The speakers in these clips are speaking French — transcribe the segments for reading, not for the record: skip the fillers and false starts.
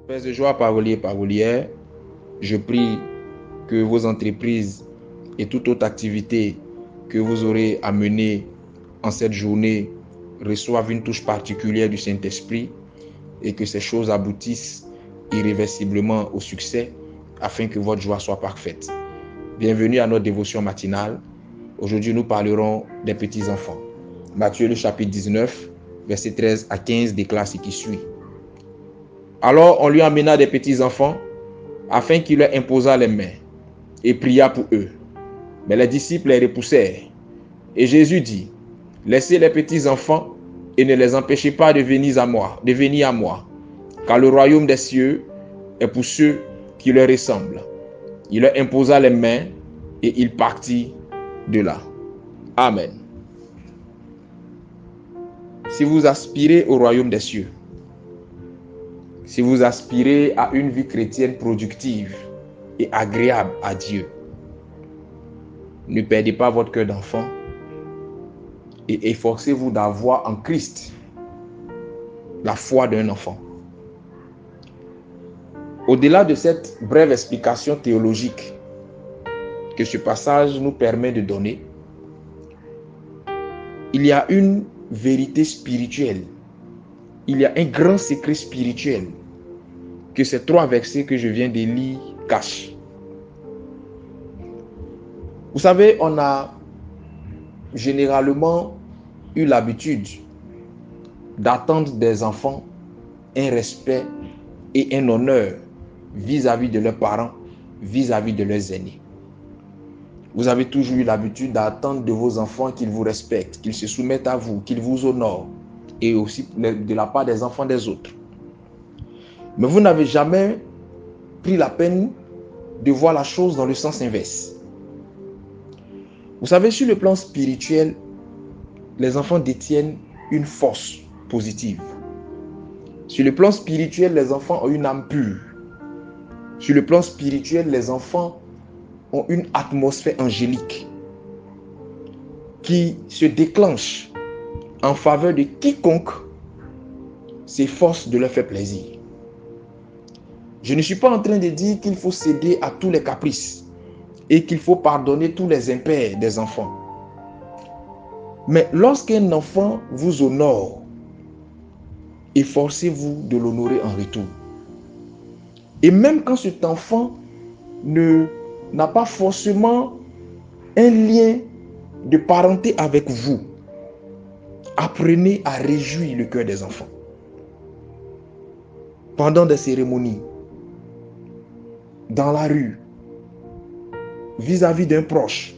Père de joie, parolier, parolière, je prie que vos entreprises et toute autre activité que vous aurez à mener en cette journée reçoivent une touche particulière du Saint-Esprit et que ces choses aboutissent irréversiblement au succès afin que votre joie soit parfaite. Bienvenue à notre dévotion matinale. Aujourd'hui, nous parlerons des petits-enfants. Matthieu, le chapitre 19, versets 13 à 15 déclare ce qui suit. Alors on lui emmena des petits-enfants afin qu'il leur imposât les mains et pria pour eux. Mais les disciples les repoussèrent. Et Jésus dit, laissez les petits-enfants et ne les empêchez pas de venir à moi, car le royaume des cieux est pour ceux qui leur ressemblent. Il leur imposa les mains et il partit de là. Amen. Si vous aspirez au royaume des cieux, si vous aspirez à une vie chrétienne productive et agréable à Dieu, ne perdez pas votre cœur d'enfant et efforcez-vous d'avoir en Christ la foi d'un enfant. Au-delà de cette brève explication théologique que ce passage nous permet de donner, il y a une vérité spirituelle, il y a un grand secret spirituel que ces trois versets que je viens de lire cachent. Vous savez, on a généralement eu l'habitude d'attendre des enfants un respect et un honneur vis-à-vis de leurs parents, vis-à-vis de leurs aînés. Vous avez toujours eu l'habitude d'attendre de vos enfants qu'ils vous respectent, qu'ils se soumettent à vous, qu'ils vous honorent, et aussi de la part des enfants des autres. Mais vous n'avez jamais pris la peine de voir la chose dans le sens inverse. Vous savez, sur le plan spirituel, les enfants détiennent une force positive. Sur le plan spirituel, les enfants ont une âme pure. Sur le plan spirituel, les enfants ont une atmosphère angélique qui se déclenche en faveur de quiconque s'efforce de leur faire plaisir. Je ne suis pas en train de dire qu'il faut céder à tous les caprices et qu'il faut pardonner tous les impairs des enfants. Mais lorsqu'un enfant vous honore, efforcez-vous de l'honorer en retour. Et même quand cet enfant n'a pas forcément un lien de parenté avec vous, apprenez à réjouir le cœur des enfants. Pendant des cérémonies, dans la rue, vis-à-vis d'un proche,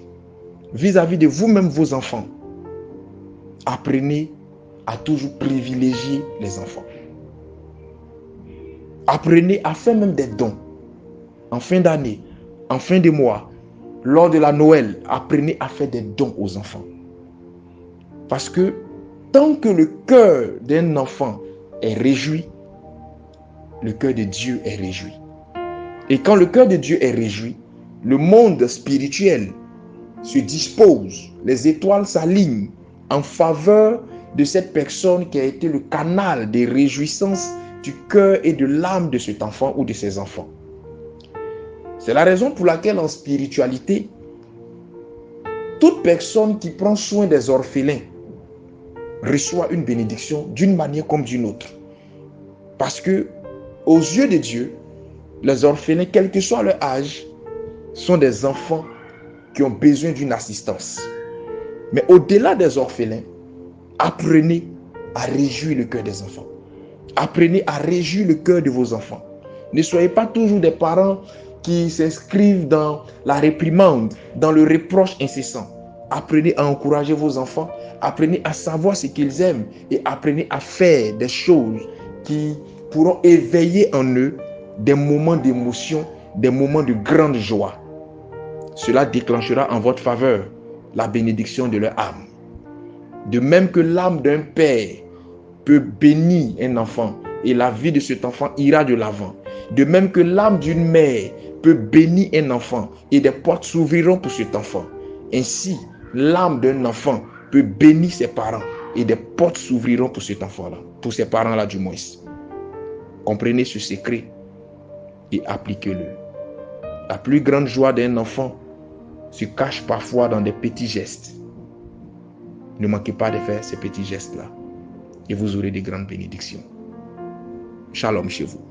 vis-à-vis de vous-même, vos enfants, apprenez à toujours privilégier les enfants. Apprenez à faire même des dons. En fin d'année, en fin de mois, lors de la Noël, apprenez à faire des dons aux enfants. Parce que tant que le cœur d'un enfant est réjoui, le cœur de Dieu est réjoui. Et quand le cœur de Dieu est réjoui, le monde spirituel se dispose, les étoiles s'alignent en faveur de cette personne qui a été le canal des réjouissances du cœur et de l'âme de cet enfant ou de ses enfants. C'est la raison pour laquelle en spiritualité, toute personne qui prend soin des orphelins reçoit une bénédiction d'une manière comme d'une autre. Parce que, aux yeux de Dieu, les orphelins, quel que soit leur âge, sont des enfants qui ont besoin d'une assistance. Mais au-delà des orphelins, apprenez à réjouir le cœur des enfants. Apprenez à réjouir le cœur de vos enfants. Ne soyez pas toujours des parents qui s'inscrivent dans la réprimande, dans le reproche incessant. Apprenez à encourager vos enfants. Apprenez à savoir ce qu'ils aiment et apprenez à faire des choses qui pourront éveiller en eux des moments d'émotion, des moments de grande joie. Cela déclenchera en votre faveur la bénédiction de leur âme. De même que l'âme d'un père peut bénir un enfant et la vie de cet enfant ira de l'avant. De même que l'âme d'une mère peut bénir un enfant et des portes s'ouvriront pour cet enfant. Ainsi, l'âme d'un enfant peut bénir ses parents et des portes s'ouvriront pour cet enfant-là, pour ses parents-là du moins. Comprenez ce secret et appliquez-le. La plus grande joie d'un enfant se cache parfois dans des petits gestes. Ne manquez pas de faire ces petits gestes-là et vous aurez de grandes bénédictions. Shalom chez vous.